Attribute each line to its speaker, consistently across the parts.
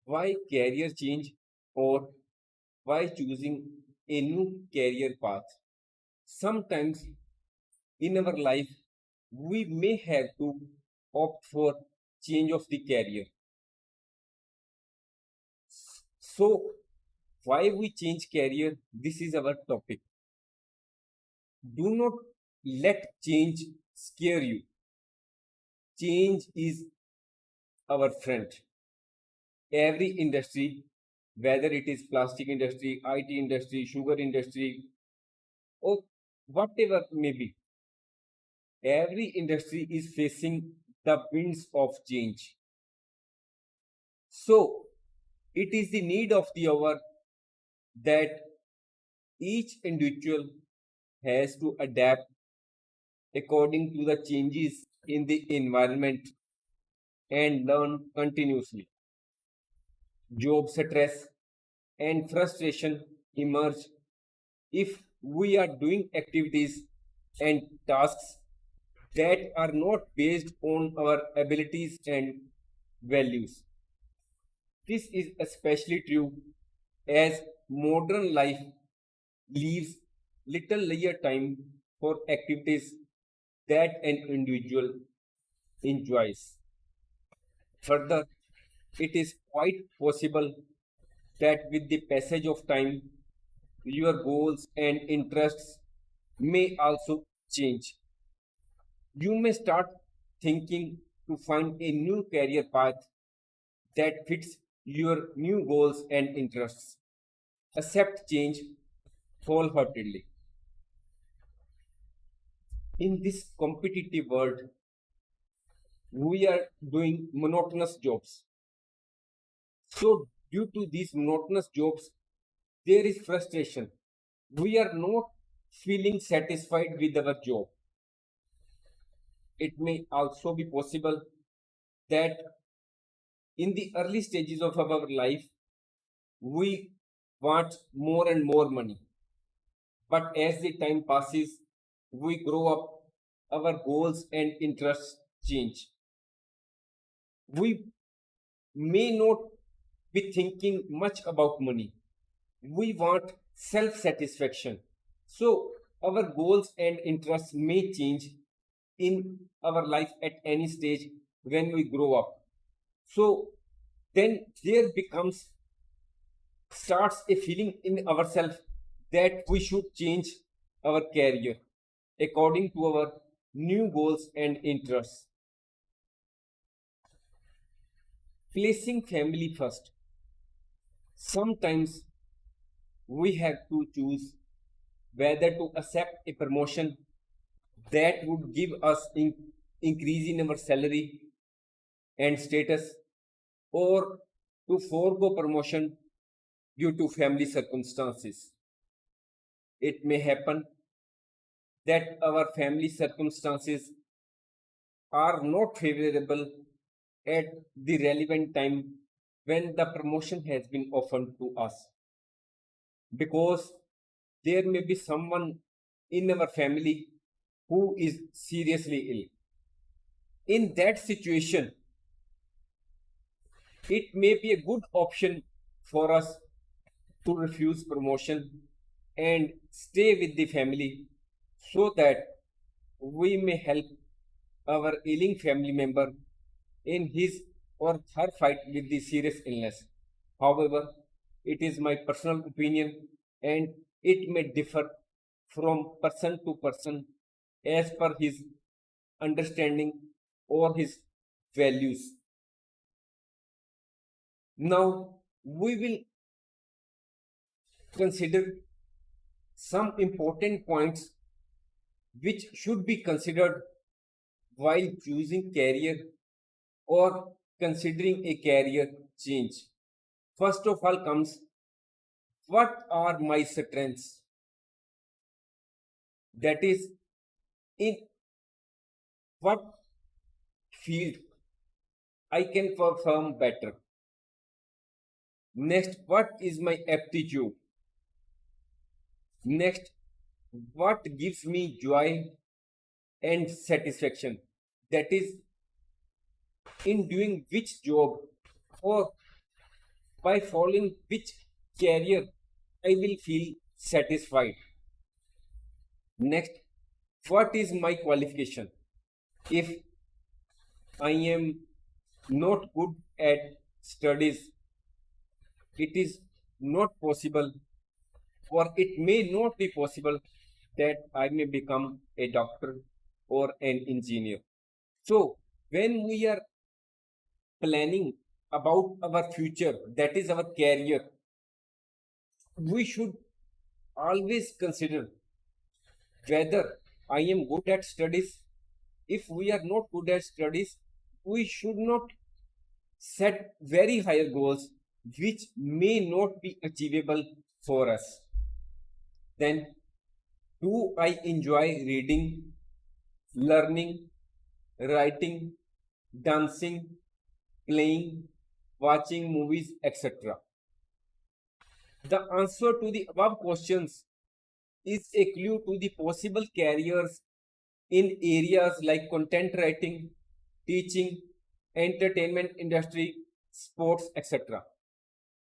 Speaker 1: Why career change or why choosing a new career path? Sometimes in our life, we may have to opt for change of the career. So, why we change career? This is our topic. Do not let change scare you. Change is our friend. Every industry, whether it is plastic industry, IT industry, sugar industry, or whatever may be, every industry is facing the winds of change. So it is the need of the hour that each individual has to adapt according to the changes in the environment and learn continuously. Job stress and frustration emerge if we are doing activities and tasks that are not based on our abilities and values. This is especially true as modern life leaves little leisure time for activities that an individual enjoys. Further, it is quite possible that with the passage of time, your goals and interests may also change. You may start thinking to find a new career path that fits your new goals and interests. Accept change wholeheartedly. In this competitive world, we are doing monotonous jobs. So, due to these monotonous jobs, there is frustration. We are not feeling satisfied with our job. It may also be possible that in the early stages of our life, we want more and more money. But as the time passes, we grow up, our goals and interests change. We may not be thinking much about money. We want self satisfaction. So, our goals and interests may change in our life at any stage when we grow up. So, then there becomes starts a feeling in ourselves that we should change our career according to our new goals and interests. Placing family first. Sometimes we have to choose whether to accept a promotion that would give us increase in our salary and status or to forego promotion due to family circumstances. It may happen that our family circumstances are not favorable at the relevant time when the promotion has been offered to us because there may be someone in our family who is seriously ill. In that situation, it may be a good option for us to refuse promotion and stay with the family so that we may help our ailing family member in his or her fight with the serious illness. However, it is my personal opinion and it may differ from person to person as per his understanding or his values. Now, we will consider some important points which should be considered while choosing career or considering a career change. First of all comes what are my strengths? That is, in what field I can perform better. Next, what is my aptitude? Next, what gives me joy and satisfaction? That is, in doing which job or by following which career I will feel satisfied. Next, what is my qualification? If I am not good at studies, it is not possible, or it may not be possible that I may become a doctor or an engineer. So, when we are planning about our future, that is our career, we should always consider whether I am good at studies. If we are not good at studies, we should not set very higher goals which may not be achievable for us. Then, do I enjoy reading, learning, writing, dancing, playing, watching movies, etc.? The answer to the above questions is a clue to the possible careers in areas like content writing, teaching, entertainment industry, sports, etc.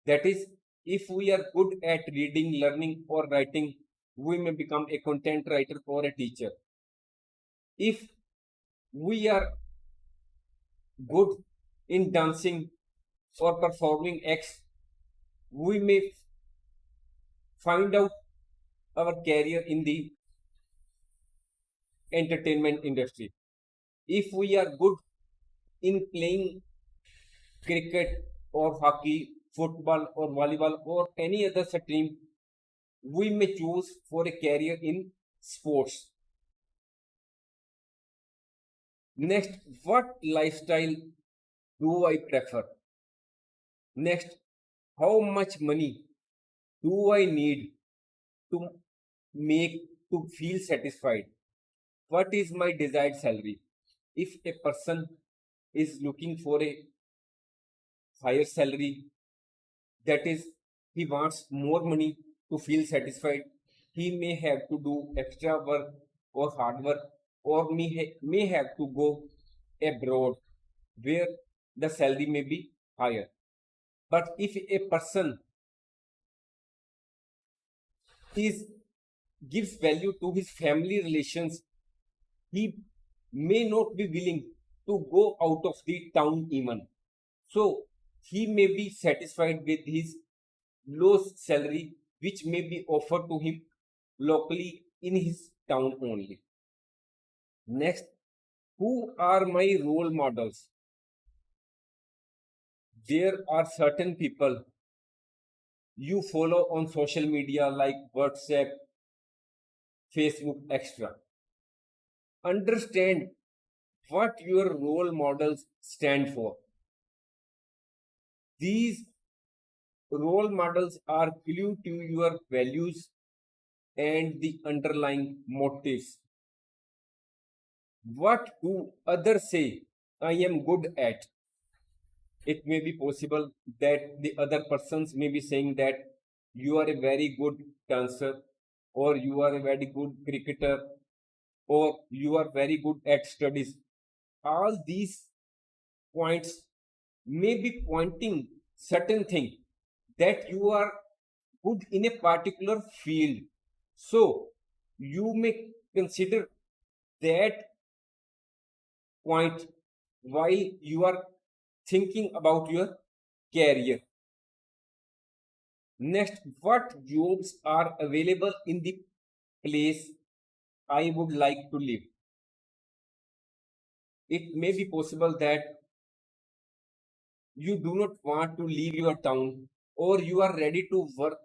Speaker 1: That is, if we are good at reading, learning, or writing, we may become a content writer or a teacher. If we are good in dancing or performing acts, we may find out our career in the entertainment industry. If we are good in playing cricket or hockey, football or volleyball or any other stream, we may choose for a career in sports. Next, what lifestyle do I prefer? Next, how much money do I need to make to feel satisfied? What is my desired salary? If a person is looking for a higher salary, that is, he wants more money to feel satisfied, he may have to do extra work or hard work, or may have to go abroad where the salary may be higher. But if a person is gives value to his family relations, he may not be willing to go out of the town even. So he may be satisfied with his low salary, which may be offered to him locally in his town only. Next, who are my role models? There are certain people you follow on social media like WhatsApp, Facebook, etc. Understand what your role models stand for. These role models are clue to your values and the underlying motives. What do others say I am good at? It may be possible that the other persons may be saying that you are a very good dancer, or you are a very good cricketer, or you are very good at studies. All these points may be pointing certain thing that you are good in a particular field. So you may consider that point while you are thinking about your career. Next, what jobs are available in the place I would like to live? It may be possible that you do not want to leave your town, or you are ready to work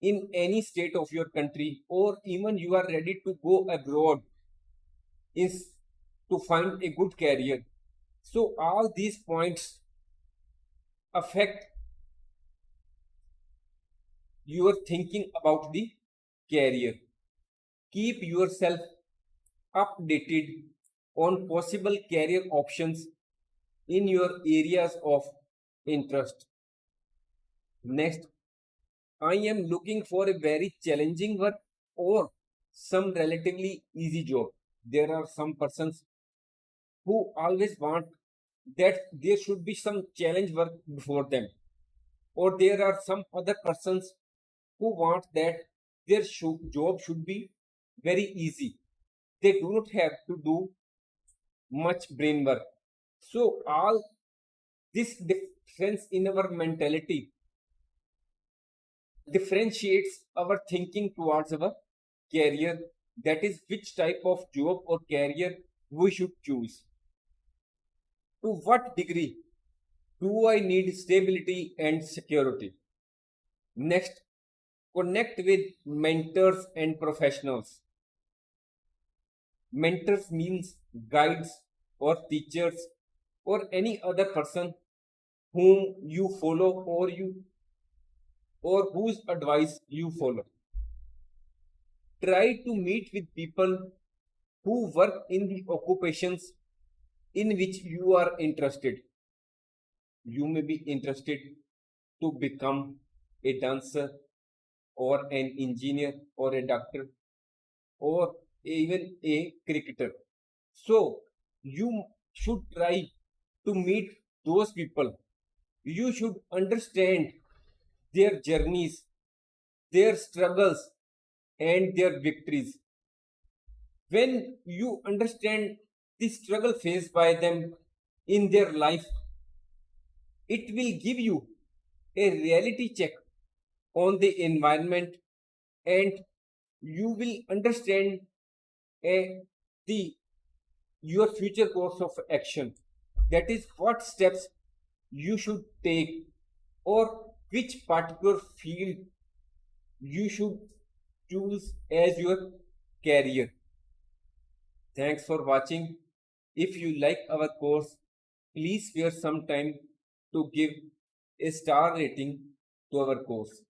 Speaker 1: in any state of your country, or even you are ready to go abroad is to find a good career. So all these points affect your thinking about the career. Keep yourself updated on possible career options in your areas of interest. Next, I am looking for a very challenging work or some relatively easy job. There are some persons who always want that there should be some challenge work before them. or there are some other persons who want that their job should be very easy. They do not have to do much brain work. So all this difference in our mentality differentiates our thinking towards our career, that is which type of job or career we should choose. To what degree do I need stability and security? Next, connect with mentors and professionals. Mentors means guides or teachers or any other person whom you follow or whose advice you follow. Try to meet with people who work in the occupations in which you are interested. You may be interested to become a dancer or an engineer or a doctor or even a cricketer. So you should try to meet those people. You should understand their journeys, their struggles, and their victories. When you understand the struggle faced by them in their life, it will give you a reality check on the environment, and you will understand the your future course of action, that is what steps you should take or which particular field you should choose as your career. Thanks for watching. If you like our course, please spare some time to give a star rating to our course.